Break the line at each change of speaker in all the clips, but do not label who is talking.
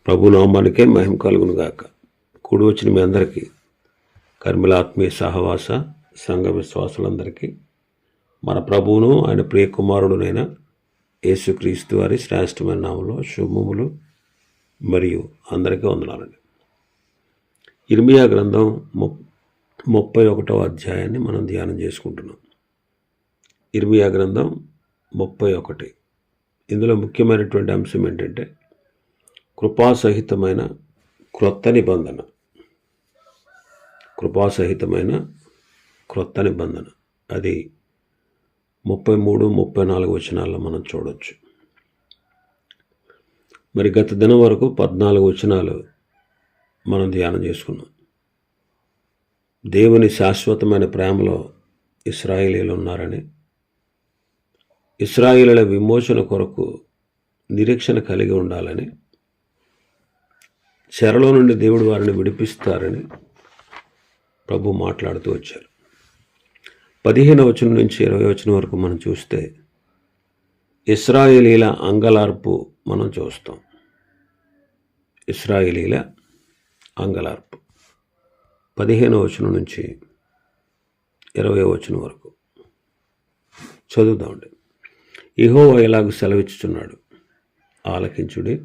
ప్రభు నామానికే మహిమ కలుగును గాక. కూడి వచ్చిన మీ అందరికీ, కర్మిల ఆత్మీయ సహవాస సంఘ విశ్వాసులందరికీ మన ప్రభువును ఆయన ప్రియ కుమారుడునైన యేసుక్రీస్తు వారి శ్రేష్టమైన నామంలో శుభములు మరియు అందరికీ వందనాలండి. ఇర్మియా గ్రంథం 31వ అధ్యాయాన్ని మనం ధ్యానం చేసుకుంటున్నాం. ఇర్మియా గ్రంథం 31. ఇందులో ముఖ్యమైనటువంటి అంశం ఏంటంటే కృపాసహితమైన క్రొత్త నిబంధన. కృపాసహితమైన క్రొత్త నిబంధన, అది 33-34 వచనాల్లో మనం చూడవచ్చు. మరి గత దినం వరకు 14 వచనాలు మనం ధ్యానం చేసుకున్నాం. దేవుని శాశ్వతమైన ప్రేమలో ఇశ్రాయేలీయులు ఉన్నారని, ఇశ్రాయేలీయుల విమోచన కొరకు నిరీక్షణ కలిగి ఉండాలని, చెరలో నుండి దేవుడు వారిని విడిపిస్తారని ప్రభు మాట్లాడుతూ వచ్చారు. 15వ వచనం నుంచి 20వ వచనం వరకు మనం చూస్తే ఇశ్రాయేలీల అంగలార్పు మనం చూస్తాం. ఇశ్రాయేలీల అంగలార్పు 15వ వచనం నుంచి 20వ వచనం వరకు చదువుదామండి. యెహోవా ఇలాగ సెలవిచ్చుచున్నాడు, ఆలకించుడి.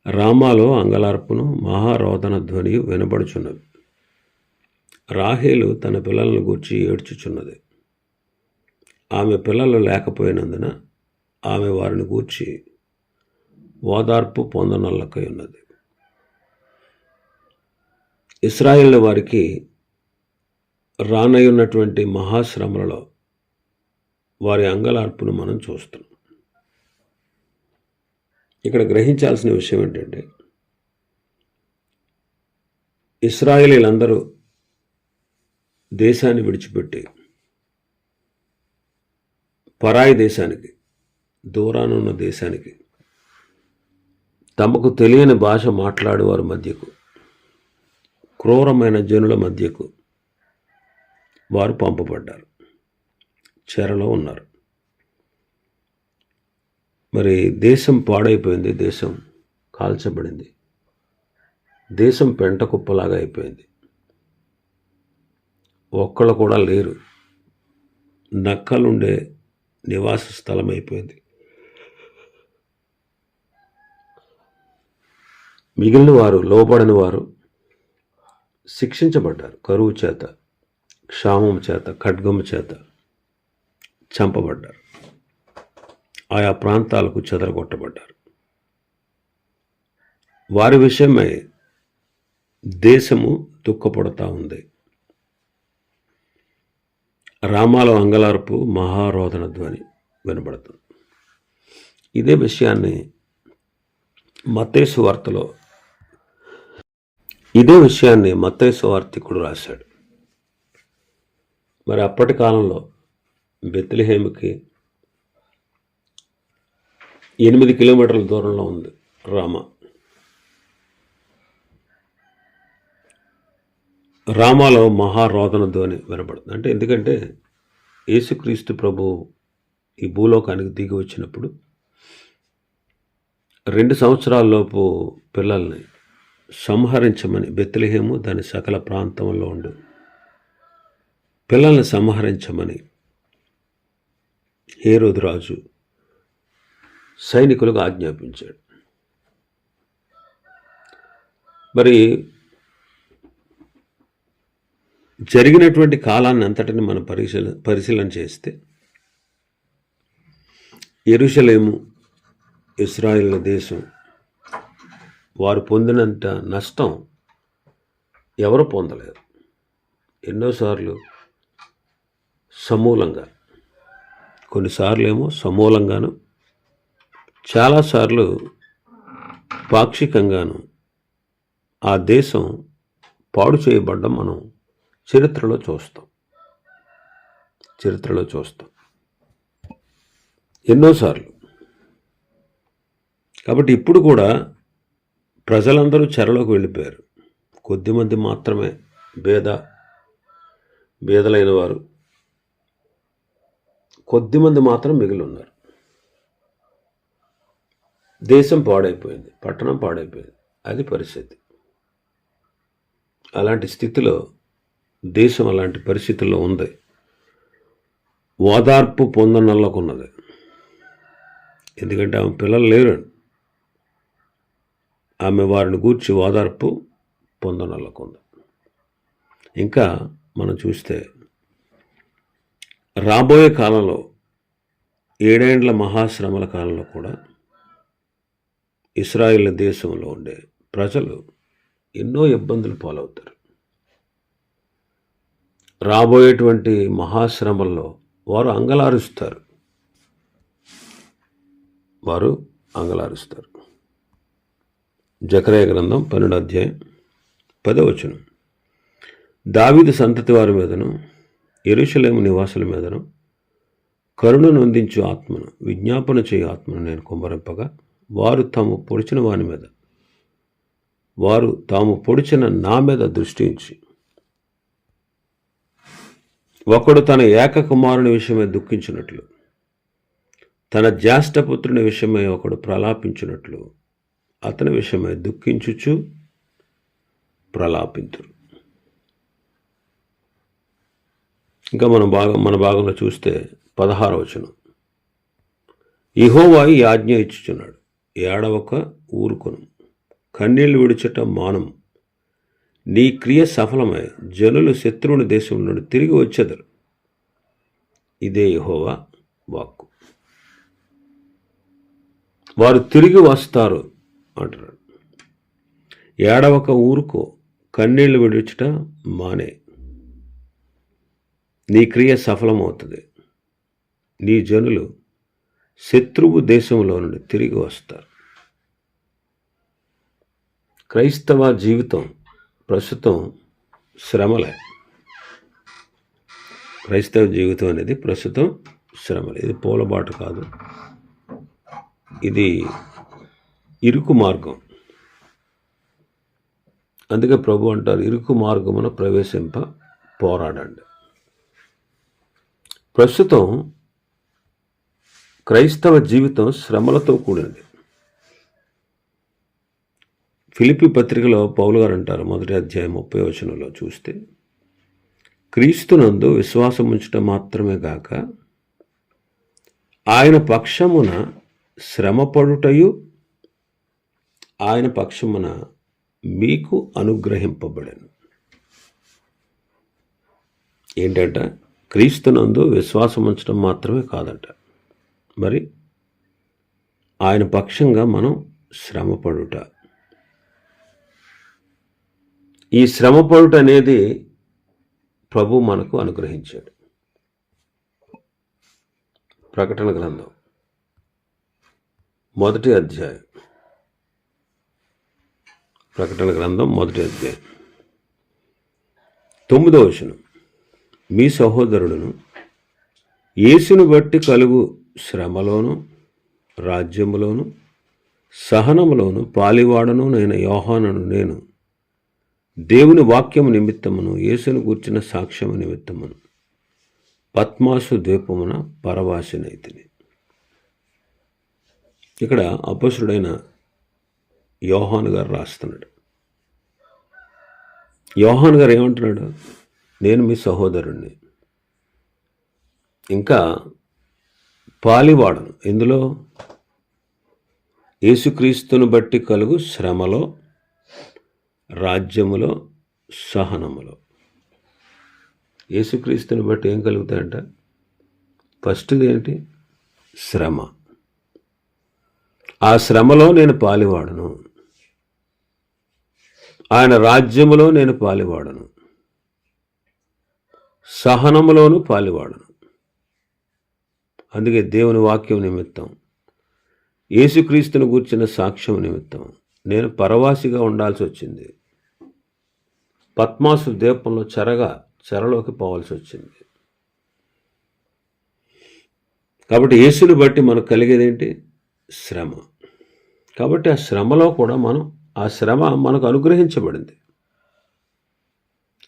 రామాలో అంగలార్పును మహారోదన ధ్వని వినబడుచున్నది. రాహేలు తన పిల్లలను గూర్చి ఏడ్చుచున్నది. ఆమె పిల్లలు లేకపోయినందున ఆమె వారిని గూర్చి ఓదార్పు పొందనల్లకై ఉన్నది. ఇశ్రాయేలు వారికి రానయ్యున్నటువంటి మహాశ్రమలలో వారి అంగలార్పును మనం చూస్తున్నాం. ఇక్కడ గ్రహించాల్సిన విషయం ఏంటంటే, ఇశ్రాయేలీలందరూ దేశాన్ని విడిచిపెట్టి పరాయి దేశానికి, దూరానున్న దేశానికి, తమకు తెలియని భాష మాట్లాడేవారి మధ్యకు, క్రూరమైన జనుల మధ్యకు వారు పంపబడ్డారు. చెరలో ఉన్నారు. మరి దేశం పాడైపోయింది, దేశం కాల్చబడింది, దేశం పెంట కుప్పలాగా అయిపోయింది. ఒక్కళ్ళు కూడా లేరు. నక్కలుండే నివాస స్థలం అయిపోయింది. మిగిలిన వారు, లోబడిన వారు శిక్షించబడ్డారు. కరువు చేత, క్షామం చేత, ఖడ్గము చేత చంపబడ్డారు. ఆయా ప్రాంతాలకు చెదరగొట్టబడ్డారు. వారి విషయమై దేశము దుఃఖపడుతూ ఉంది. రామాలో అంగలార్పు, మహారోదన ధ్వని వినబడుతుంది. ఇదే విషయాన్ని మత్తయి సువార్తికుడు రాశాడు. మరి అప్పటి కాలంలో బెత్లెహేముకి 8 కిలోమీటర్ల దూరంలో ఉంది రామాలో మహారోదన ధ్వని వినబడుతుంది. అంటే ఎందుకంటే యేసుక్రీస్తు ప్రభు ఈ భూలోకానికి దిగి వచ్చినప్పుడు 2 సంవత్సరాలలోపు పిల్లల్ని సంహరించమని, బెత్లెహేము దాని సకల ప్రాంతంలో ఉండు పిల్లల్ని సంహరించమని హేరోదు రాజు సైనికులకు ఆజ్ఞాపించాడు. మరి జరిగినటువంటి కాలాన్ని అంతటిని మనం పరిశీలన చేస్తే, యెరూషలేము, ఇశ్రాయేలు దేశం వారు పొందినంత నష్టం ఎవరు పొందలేరు. ఎన్నోసార్లు సమూలంగా, కొన్నిసార్లు ఏమో సమూలంగాను, చాలాసార్లు పాక్షికంగాను ఆ దేశం పాడు చేయబడ్డం మనం చరిత్రలో చూస్తాం ఎన్నోసార్లు. కాబట్టి ఇప్పుడు కూడా ప్రజలందరూ చెరలోకి వెళ్ళిపోయారు. కొద్దిమంది మాత్రమే బేదలైన వారు, కొద్దిమంది మాత్రం మిగిలి ఉన్నారు. దేశం పాడైపోయింది, పట్టణం పాడైపోయింది. అది పరిస్థితి. అలాంటి స్థితిలో దేశం అలాంటి పరిస్థితుల్లో ఉంది. ఓదార్పు పొందనల్లకున్నది. ఎందుకంటే ఆమె పిల్లలు లేరు. ఆమె వారిని గూర్చి ఓదార్పు పొందనల్లకుంది. ఇంకా మనం చూస్తే రాబోయే కాలంలో 7 ఏండ్ల మహాశ్రమల కాలంలో కూడా ఇశ్రాయేల్ దేశంలో ఉండే ప్రజలు ఎన్నో ఇబ్బందులు పాలవుతారు. రాబోయేటువంటి మహాశ్రమల్లో వారు అంగలారుస్తారు. జకర్యా గ్రంథం 12వ అధ్యాయం 10వ వచనం. దావీదు సంతతి వారి మీదను యెరూషలేము నివాసుల మీదను కరుణను అందించు ఆత్మను, విజ్ఞాపన చేయు ఆత్మను నేను కుమ్మరింపగా వారు తాము పొడిచిన నా మీద దృష్టి ఉంచి, ఒకడు తన ఏక కుమారుని విషయమై దుఃఖించినట్లు, తన జ్యేష్ఠపుత్రుని విషయమై ఒకడు ప్రలాపించినట్లు అతని విషయమై దుఃఖించుచు ప్రలాపింతురు. ఇంకా మన భాగంలో చూస్తే 16వ వచనం. యెహోవా ఈ ఆజ్ఞ ఇచ్చుచున్నాడు, ఏడవక ఊరుకొను, కన్నీళ్లు విడిచట మానం, నీ క్రియ సఫలమై జనులు శత్రువుని దేశం నుండి తిరిగి వచ్చెదరు. ఇదే యెహోవా వాక్కు. వారు తిరిగి వస్తారు అంటున్నాడు. ఏడవక ఊరుకో, కన్నీళ్లు విడిచట మానే, నీ క్రియ సఫలమవుతుంది. నీ జనులు శత్రువు దేశంలో నుండి తిరిగి వస్తారు. క్రైస్తవ జీవితం ప్రస్తుతం శ్రమలే. క్రైస్తవ జీవితం అనేది ప్రస్తుతం శ్రమలే. ఇది పూలబాట కాదు, ఇది ఇరుకు మార్గం. అందుకే ప్రభు అంటారు, ఇరుకు మార్గమున ప్రవేశింప పోరాడండి. ప్రస్తుతం క్రైస్తవ జీవితం శ్రమలతో కూడినది. ఫిలిప్పీ పత్రికలో పౌలు గారు అంటారు, 1వ అధ్యాయం 30వ వచనంలో చూస్తే, క్రీస్తునందు విశ్వాసం ఉంచటం మాత్రమే గాక ఆయన పక్షమున శ్రమపడుటయు ఆయన పక్షమున మీకు అనుగ్రహింపబడెను. ఏంటంట? క్రీస్తునందు విశ్వాసం ఉంచడం మాత్రమే కాదంట, మరి ఆయన పక్షంగా మనం శ్రమపడుట. ఈ శ్రమపడుట అనేది ప్రభు మనకు అనుగ్రహించాడు. ప్రకటన గ్రంథం 1వ అధ్యాయం, ప్రకటన గ్రంథం 1వ అధ్యాయం 9వ వచనం. మీ సహోదరుడును యేసును బట్టి కలుగు శ్రమలోను రాజ్యములోను సహనములోను పాలివాడను నేను యోహానును, నేను దేవుని వాక్యము నిమిత్తమును యేసును గూర్చిన సాక్ష్యము నిమిత్తమును పద్మాసు ద్వీపమున పరవాసినైతిని. ఇక్కడ అపొస్తలుడైన యోహాను గారు రాస్తున్నాడు. యోహాను గారు ఏమంటున్నాడు? నేను మీ సహోదరుణ్ణి, ఇంకా పాలివాడను. ఇందులో యేసుక్రీస్తును బట్టి కలుగు శ్రమలో, రాజ్యములో, సహనములో. యేసుక్రీస్తుని బట్టి ఏం కలుగుతాయంట? ఫస్ట్ది ఏంటి? శ్రమ. ఆ శ్రమలో నేను పాలివాడను, ఆయన రాజ్యములో నేను పాలివాడను, సహనములోను పాలివాడను. అందుకే దేవుని వాక్యం నిమిత్తం, యేసుక్రీస్తును గూర్చిన సాక్ష్యం నిమిత్తం నేను పరవాసిగా ఉండాల్సి వచ్చింది. పద్మాసు ద్వీపంలో చెరలోకి పోవాల్సి వచ్చింది. కాబట్టి యేసుని బట్టి మనకు కలిగేదేంటి? శ్రమ. కాబట్టి ఆ శ్రమలో కూడా ఆ శ్రమ మనకు అనుగ్రహించబడింది.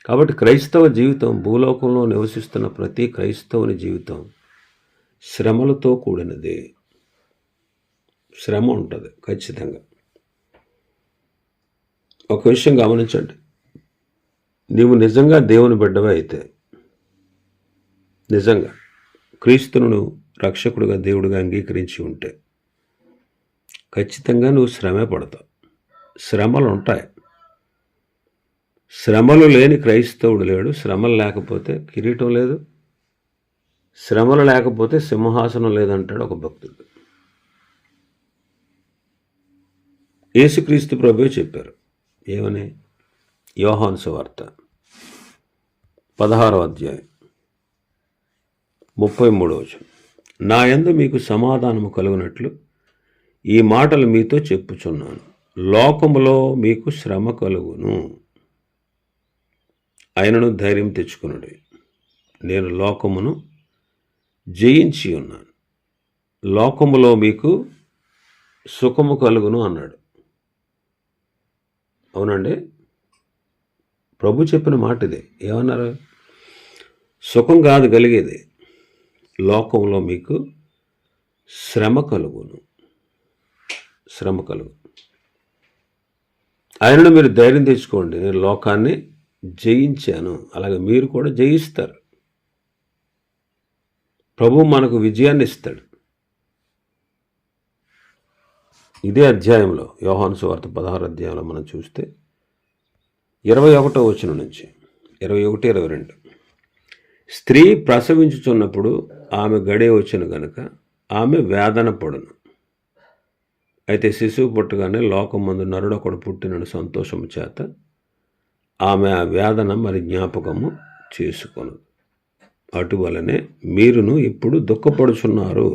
కాబట్టి క్రైస్తవ జీవితం, భూలోకంలో నివసిస్తున్న ప్రతి క్రైస్తవుని జీవితం శ్రమలతో కూడినదే. శ్రమ ఉంటుంది ఖచ్చితంగా. ఒక విషయం గమనించండి, నీవు నిజంగా దేవుని బిడ్డవే అయితే, నిజంగా క్రీస్తును రక్షకుడిగా దేవుడిగా అంగీకరించి ఉంటే ఖచ్చితంగా నువ్వు శ్రమే పడతావు. శ్రమలు ఉంటాయి. శ్రమలు లేని క్రైస్తవుడు లేడు. శ్రమలు లేకపోతే కిరీటం లేదు, శ్రమలు లేకపోతే సింహాసనం లేదంటాడు ఒక భక్తుడు. యేసుక్రీస్తు ప్రభువే చెప్పారు. ఏమని? యోహాను సువార్త 16వ అధ్యాయం 33వ వచనం, నా యందు మీకు సమాధానము కలుగునట్లు ఈ మాటలు మీతో చెప్పుచున్నాను. లోకములో మీకు శ్రమ కలుగును, ఆయనను ధైర్యం తెచ్చుకునుడి, నేను లోకమును జయించి ఉన్నాను. లోకములో మీకు సుఖము కలుగును అన్నాడు. అవునండి, ప్రభు చెప్పిన మాట ఇది. ఏమన్నారు? సుఖం కాదు కలిగేది, లోకంలో మీకు శ్రమ కలుగును. శ్రమ కలుగు. ఆయనను మీరు ధైర్యం తెచ్చుకోండి, నేను లోకాన్ని జయించాను. అలాగే మీరు కూడా జయిస్తారు. ప్రభు మనకు విజయాన్ని ఇస్తాడు. ఇదే అధ్యాయంలో, యోహాను సువార్త 16వ అధ్యాయంలో మనం చూస్తే 21వ వచనం నుంచి 21, 22, స్త్రీ ప్రసవించుచున్నప్పుడు ఆమె గడియ వచ్చిన గనుక ఆమె వేదన పడును. అయితే శిశువు పుట్టగానే లోకమందు నరుడొకడు పుట్టిన సంతోషము చేత ఆమె ఆ వేదన మరి జ్ఞాపకము చేసుకొను. అటువలనే మీరును ఇప్పుడు దుఃఖపడుచున్నారు,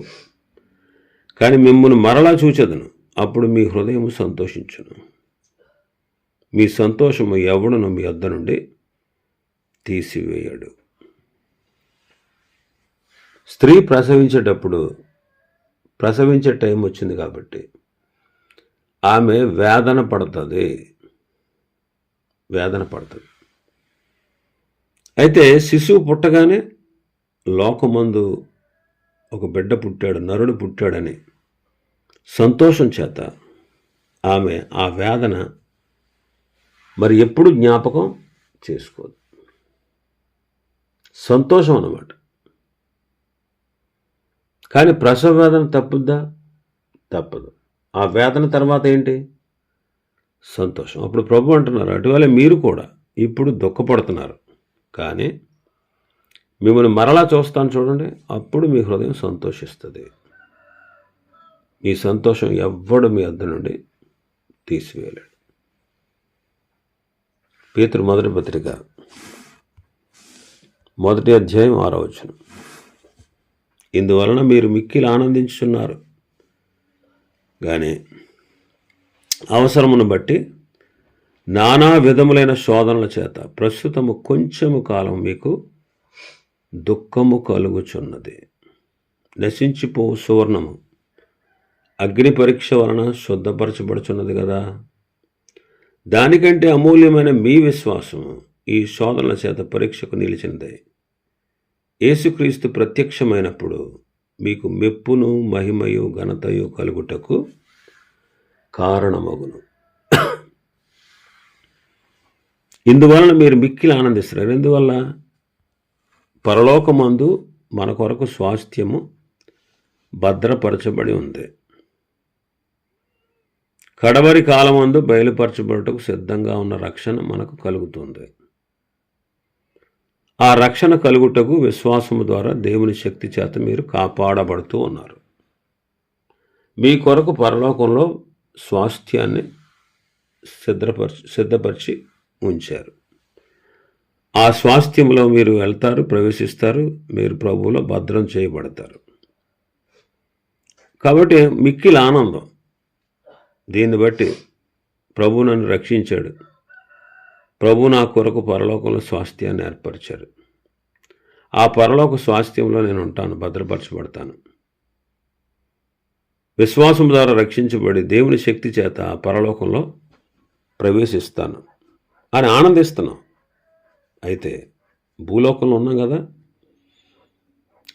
కానీ మిమ్మును మరలా చూచెదను, అప్పుడు మీ హృదయము సంతోషించును. మీ సంతోషము ఎవడును మీ వద్ద నుండి తీసివేయడు. స్త్రీ ప్రసవించే టైం వచ్చింది కాబట్టి ఆమె వేదన పడుతుంది. అయితే శిశువు పుట్టగానే లోకమందు ఒక బిడ్డ పుట్టాడు, నరుడు పుట్టాడని సంతోషం చేత ఆమె ఆ వేదన మరి ఎప్పుడు జ్ఞాపకం చేసుకోదు. సంతోషం అన్నమాట. కానీ ప్రసవ వేదన తప్పుద్దా? తప్పదు. ఆ వేదన తర్వాత ఏంటి? సంతోషం. అప్పుడు ప్రభు అంటున్నారు, అటువలే మీరు కూడా ఇప్పుడు దుఃఖపడుతున్నారు, కానీ మిమ్మల్ని మరలా చూస్తాను చూడండి, అప్పుడు మీ హృదయం సంతోషిస్తుంది. ఈ సంతోషం ఎవ్వడు మీ వద్ద నుండి తీసివేయలేడు. పేతురు మొదటి పత్రిక 1వ అధ్యాయం 6వ వచనం, ఇందువలన మీరు మిక్కిలి ఆనందించుచున్నారు, కానీ అవసరమును బట్టి నానా విధములైన శోధనల చేత ప్రస్తుతము కొంచెము కాలం మీకు దుఃఖము కలుగుచున్నది. నశించిపోవు సువర్ణము అగ్ని పరీక్ష వలన శుద్ధపరచబడుచున్నది కదా, దానికంటే అమూల్యమైన మీ విశ్వాసము ఈ శోధనల చేత పరీక్షకు నిలిచినదే. యేసుక్రీస్తు ప్రత్యక్షమైనప్పుడు మీకు మెప్పును మహిమయు ఘనతయు కలుగుటకు కారణమగును. ఇందువలన మీరు మిక్కిలి ఆనందిస్తున్నారు. ఎందువల్ల? పరలోకమందు మన కొరకు స్వాస్థ్యము భద్రపరచబడి ఉంది. కడవరి కాలమందు బయలుపరచబడుటకు సిద్ధంగా ఉన్న రక్షణ మనకు కలుగుతుంది. ఆ రక్షణ కలుగుటకు విశ్వాసము ద్వారా దేవుని శక్తి చేత మీరు కాపాడబడుతూ ఉన్నారు. మీ కొరకు పరలోకంలో స్వాస్థ్యాన్ని సిద్ధపరిచి ఉంచారు. ఆ స్వాస్థ్యంలో మీరు వెళ్తారు, ప్రవేశిస్తారు, మీరు ప్రభువులో భద్రం చేయబడతారు. కాబట్టి మిక్కిలి ఆనందం. దీన్ని బట్టి ప్రభు నన్ను రక్షించాడు, ప్రభు నా కొరకు పరలోకంలో స్వాస్థ్యాన్ని ఏర్పరిచారు, ఆ పరలోక స్వాస్థ్యంలో నేను ఉంటాను, భద్రపరచబడతాను. విశ్వాసం ద్వారా రక్షించబడి దేవుని శక్తి చేత ఆ పరలోకంలో ప్రవేశిస్తాను అని ఆనందిస్తున్నాం. అయితే భూలోకంలో ఉన్నాం కదా,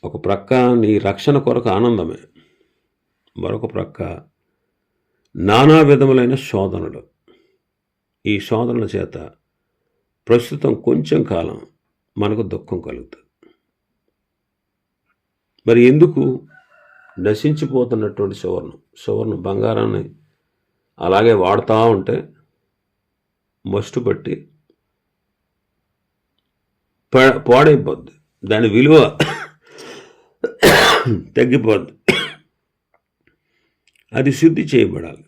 ఒక ప్రక్క నీ రక్షణ కొరకు ఆనందమే, మరొక ప్రక్క నానా విధములైన శోధనలు. ఈ శోధనల చేత ప్రస్తుతం కొంచెం కాలం మనకు దుఃఖం కలుగుతుంది. మరి ఎందుకు? నశించిపోతున్నటువంటి సువర్ణం బంగారాన్ని అలాగే వాడుతూ ఉంటే మస్టు పట్టి పాడైపోద్ది, దాని విలువ తగ్గిపోద్ది. అది శుద్ధి చేయబడాలి.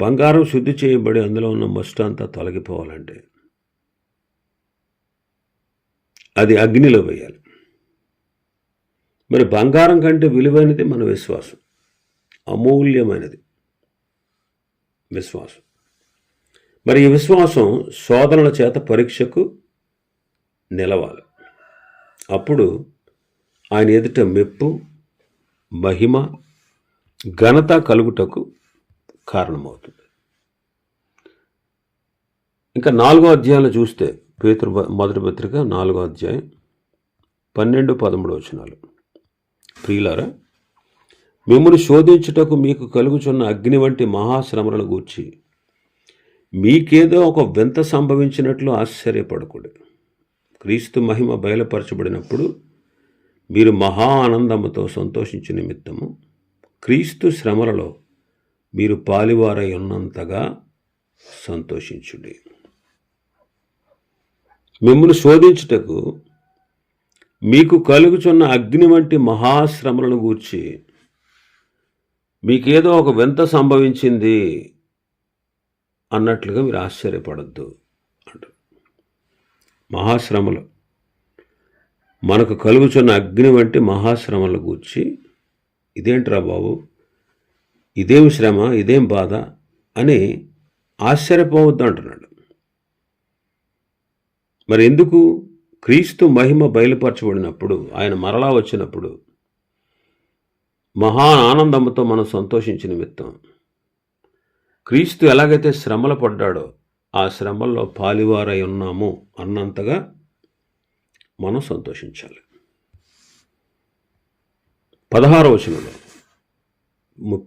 బంగారం శుద్ధి చేయబడి అందులో ఉన్న మస్టు అంతా తొలగిపోవాలంటే అది అగ్నిలో వేయాలి. మరి బంగారం కంటే విలువైనది మన విశ్వాసం, అమూల్యమైనది విశ్వాసం. మరి ఈ విశ్వాసం శోధనల చేత పరీక్షకు నిలవాలి. అప్పుడు ఆయన ఎదుట మెప్పు, మహిమ, ఘనత కలుగుటకు కారణమవుతుంది. ఇంకా 4వ అధ్యాయంలో చూస్తే పేతురు మొదటి పత్రిక 4వ అధ్యాయం 12-13 వచనాలు. ప్రియులారా, మిమ్మును శోధించుటకు మీకు కలుగుచున్న అగ్ని వంటి మహాశ్రమలను గూర్చి మీకేదో ఒక వింత సంభవించినట్లు ఆశ్చర్యపడకూడదు. క్రీస్తు మహిమ బయలుపరచబడినప్పుడు మీరు మహా ఆనందముతో సంతోషించు నిమిత్తము క్రీస్తు శ్రమలలో మీరు పాలివారై ఉన్నంతగా సంతోషించుడి. మిమ్మును శోధించుటకు మీకు కలుగుచున్న అగ్ని వంటి మహాశ్రమలను గూర్చి మీకేదో ఒక వింత సంభవించింది అన్నట్లుగా మీరు ఆశ్చర్యపడద్దు అంటారు. మహాశ్రమలు, మనకు కలుగుచున్న అగ్ని వంటి మహాశ్రమలను గూర్చి ఇదేంట్రా బాబు, ఇదేం శ్రమ, ఇదేం బాధ అని ఆశ్చర్యపోవద్దు అంటున్నాడు. మరి ఎందుకు? క్రీస్తు మహిమ బయలుపరచబడినప్పుడు, ఆయన మరలా వచ్చినప్పుడు మహా ఆనందంతో మనం సంతోషించిన నిమిత్తం క్రీస్తు ఎలాగైతే శ్రమలు పడ్డాడో ఆ శ్రమల్లో పాలివారై ఉన్నాము అన్నంతగా మనం సంతోషించాలి. 16వ వచనంలో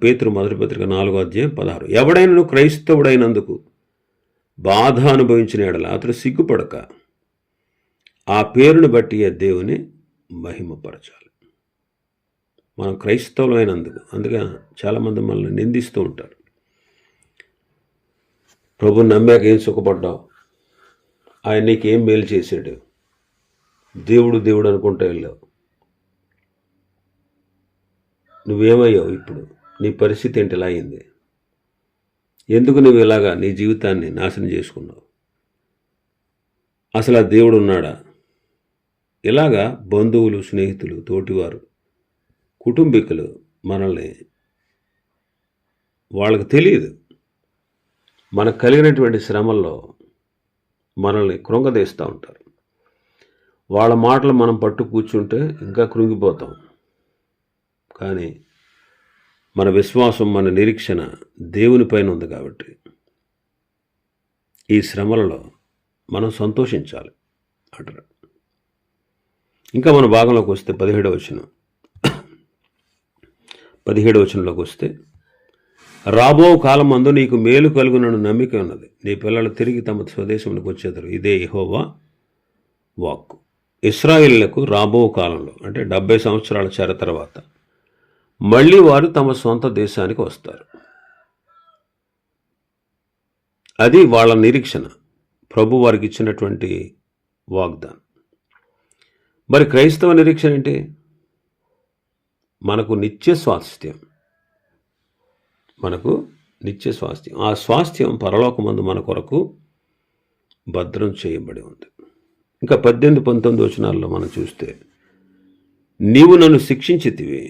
పేతురు మొదటి పత్రిక 4వ అధ్యాయం 16, ఎవడైనా క్రైస్తవుడైనందుకు బాధ అనుభవించిన ఎడల అతడు సిగ్గుపడక ఆ పేరును బట్టి దేవుని మహిమపరచాలి. మనం క్రైస్తవులైనందుకు, అందుకే చాలామంది మనల్ని నిందిస్తూ ఉంటారు. ప్రభుని నమ్మాక ఏం సుఖపడ్డావు, ఆయన నీకేం మేలు చేశాడు, దేవుడు అనుకుంటా వెళ్ళావు, నువ్వేమయ్యావు, ఇప్పుడు నీ పరిస్థితి ఏంటి ఇలా అయింది, ఎందుకు నువ్వు ఇలాగా నీ జీవితాన్ని నాశనం చేసుకున్నావు, అసలు ఆ దేవుడు ఉన్నాడా? ఇలాగా బంధువులు, స్నేహితులు, తోటివారు, కుటుంబీకులు మనల్ని, వాళ్ళకి తెలియదు మనకు కలిగినటువంటి శ్రమల్లో మనల్ని కృంగదీస్తూ ఉంటారు. వాళ్ళ మాటలు మనం పట్టు కూర్చుంటే ఇంకా కృంగిపోతాం. కానీ మన విశ్వాసం, మన నిరీక్షణ దేవుని పైన ఉంది కాబట్టి ఈ శ్రమలలో మనం సంతోషించాలి అంటారు. ఇంకా మన భాగంలోకి వస్తే 17వ వచనంలోకి వస్తే, రాబో కాలం మందు నీకు మేలు కలుగునను నమ్మిక ఉన్నది, నీ పిల్లలు తిరిగి తమ స్వదేశంలోకి వచ్చేదారు, ఇదే యెహోవా వాక్కు. ఇశ్రాయేలులకు రాబో కాలంలో, అంటే 70 సంవత్సరాల చెర తర్వాత మళ్ళీ వారు తమ సొంత దేశానికి వస్తారు. అది వాళ్ళ నిరీక్షణ, ప్రభు వారికి ఇచ్చినటువంటి వాగ్దానం. మరి క్రైస్తవ నిరీక్షణ ఏంటి? మనకు నిత్య స్వాస్థ్యం, ఆ స్వాస్థ్యం పరలోకమందు మన కొరకు భద్రం చేయబడి ఉంది. ఇంకా 18-19 వచనాల్లో మనం చూస్తే, నీవు నన్ను శిక్షించితివి,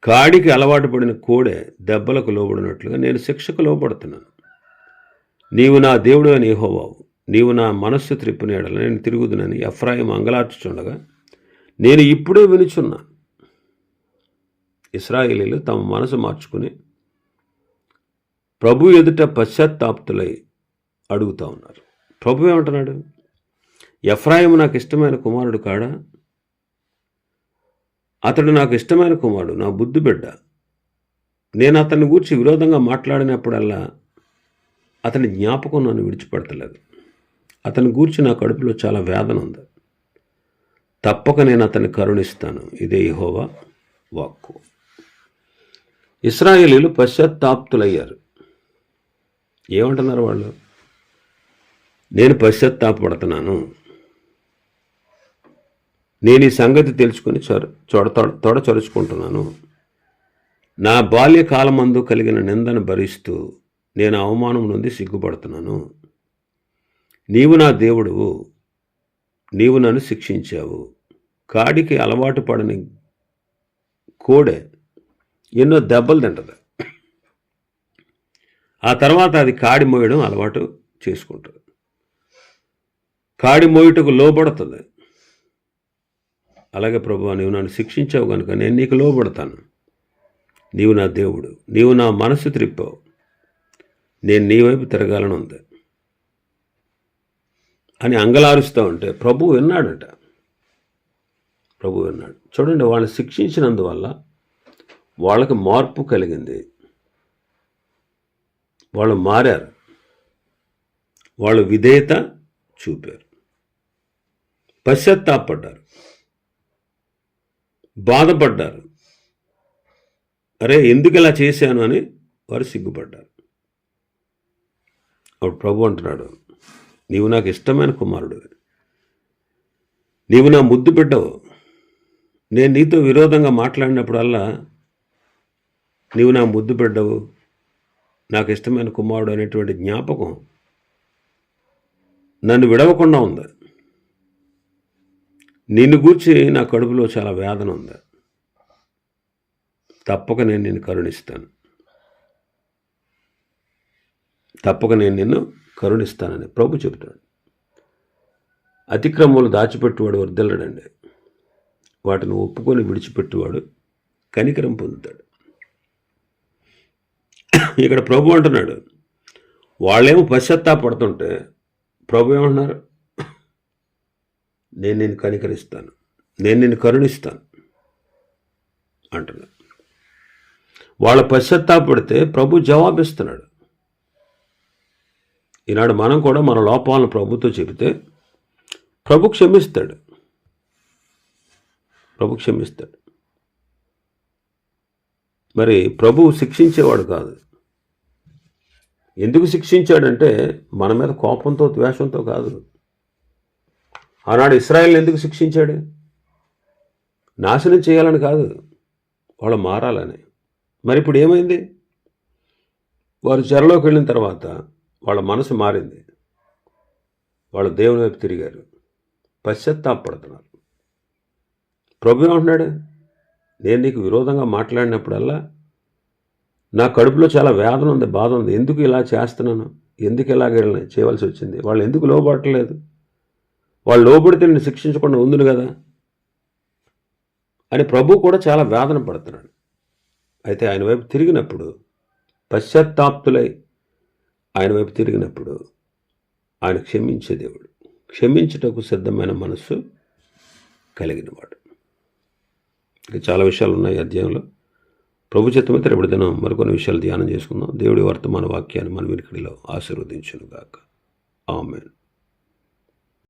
కాడికి అలవాటు పడిన కోడె దెబ్బలకు లోబడినట్లుగా నేను శిక్షకు లోబడుతున్నాను. నీవు నా దేవుడు అని యెహోవావు, నీవు నా మనస్సు త్రిప్పిన ఎడల నేను తిరుగుదునని ఎఫ్రాయిము అంగలార్చుచుండగా నేను ఇప్పుడే వినుచున్నాను. ఇశ్రాయేలీయులు తమ మనసు మార్చుకుని ప్రభు ఎదుట పశ్చాత్తాప్తులై అడుగుతూ ఉన్నారు. ప్రభు ఏమంటున్నాడు? ఎఫ్రాయిము నాకు ఇష్టమైన కుమారుడు కాడా? అతడు నాకు ఇష్టమైన కుమారుడు, నా బుద్ధి బిడ్డ. నేను అతన్ని గూర్చి విరోధంగా మాట్లాడినప్పుడల్లా అతని జ్ఞాపకం నన్ను విడిచిపెడతలేదు. అతని గూర్చి నా కడుపులో చాలా వేదన ఉంది. తప్పక నేను అతన్ని కరుణిస్తాను. ఇదే యెహోవా వాక్కు. ఇశ్రాయేలీయులు పశ్చాత్తాప్తులయ్యారు. ఏమంటున్నారు వాళ్ళు? నేను పశ్చాత్తాపడుతున్నాను, నేను ఈ సంగతి తెలుసుకుని తొడ చరుచుకుంటున్నాను. నా బాల్యకాలమందు కలిగిన నిందను భరిస్తూ నేను అవమానం నుండి సిగ్గుపడుతున్నాను. నీవు నా దేవుడువు, నీవు నన్ను శిక్షించావు. కాడికి అలవాటు పడని కోడె ఎన్నో దెబ్బలు తింటది. ఆ తర్వాత అది కాడి మోయడం అలవాటు చేసుకుంటుంది. కాడి మోయుటకు లోబడుతుంది. అలాగే ప్రభువా, నీవు నన్ను శిక్షించావు కనుక నేను నీకు లోబడతాను. నీవు నా దేవుడు, నీవు నా మనసు త్రిప్పావు, నేను నీ వైపు తిరగాలని ఉంది అని అంగలారుస్తూ ఉంటే ప్రభువు విన్నాడట. ప్రభువు విన్నాడు. చూడండి, వాళ్ళని శిక్షించినందువల్ల వాళ్ళకి మార్పు కలిగింది. వాళ్ళు మారారు, వాళ్ళు విధేయత చూపారు, పశ్చాత్తాపడ్డారు, బాధపడ్డారు. అరే ఎందుకు ఇలా చేశాను అని వారు సిగ్గుపడ్డారు. అప్పుడు ప్రభు అంటున్నాడు, నీవు నాకు ఇష్టమైన కుమారుడు, నీవు నా ముద్దు బిడ్డవు. నేను నీతో విరోధంగా మాట్లాడినప్పుడల్లా నీవు నా ముద్దు బిడ్డవు, నాకు ఇష్టమైన కుమారుడు అనేటువంటి జ్ఞాపకం నన్ను విడవకుండా ఉంది. నిన్ను గూర్చి నా కడుపులో చాలా వేదన ఉంది. తప్పక నేను నిన్ను కరుణిస్తాను, తప్పక నేను నిన్ను కరుణిస్తానని ప్రభు చెబుతాడు. అతిక్రమములు దాచిపెట్టువాడు వర్ధిల్లడండి, వాటిని ఒప్పుకొని విడిచిపెట్టువాడు కనికరం పొందుతాడు. ఇక్కడ ప్రభు అంటున్నాడు, వాళ్ళేమో పశ్చాత్తాపడుతుంటే ప్రభు ఏమంటున్నారు, నేను నిన్ను కనికరిస్తాను, నేను నిన్ను కరుణిస్తాను అంటున్నాడు. వాళ్ళ పశ్చాత్తాపడితే ప్రభు జవాబిస్తున్నాడు. ఈనాడు మనం కూడా మన లోపాలను ప్రభుతో చెబితే ప్రభు క్షమిస్తాడు. ప్రభు క్షమిస్తాడు. మరి ప్రభువు శిక్షించేవాడు కాదు. ఎందుకు శిక్షించాడంటే మన మీద కోపంతో ద్వేషంతో కాదు. ఆనాడు ఇశ్రాయేలుని ఎందుకు శిక్షించాడు? నాశనం చేయాలని కాదు, వాళ్ళు మారాలని. మరి ఇప్పుడు ఏమైంది? వారు చెరలోకి వెళ్ళిన తర్వాత వాళ్ళ మనసు మారింది, వాళ్ళు దేవుని వైపు తిరిగారు, పశ్చాత్తాపడుతున్నారు. ప్రభు ఏమంటున్నాడు, నేను నీకు విరోధంగా మాట్లాడినప్పుడల్లా నా కడుపులో చాలా వేదన ఉంది, బాధ ఉంది. ఎందుకు ఇలా చేస్తున్నాను, ఎందుకు ఇలాగ చేయవలసి వచ్చింది, వాళ్ళు ఎందుకు లోబడట్లేదు, వాళ్ళు లోబడితే నేను శిక్షించకుండా ఉందును కదా అని ప్రభు కూడా చాలా వేదన పడుతున్నాడు. అయితే ఆయన వైపు తిరిగినప్పుడు, పశ్చాత్తాప్తులై ఆయన వైపు తిరిగినప్పుడు ఆయన క్షమించే దేవుడు, క్షమించుటకు సిద్ధమైన మనస్సు కలిగినవాడు. ఇంకా చాలా విషయాలు ఉన్నాయి అధ్యాయంలో. ప్రభు చిత్తమైతే రేపటి దినం మరికొన్ని విషయాలు ధ్యానం చేసుకుందాం. దేవుడి వర్తమాన వాక్యాన్ని మన వినికిడిలో ఆశీర్వదించును గాక. ఆమేన్.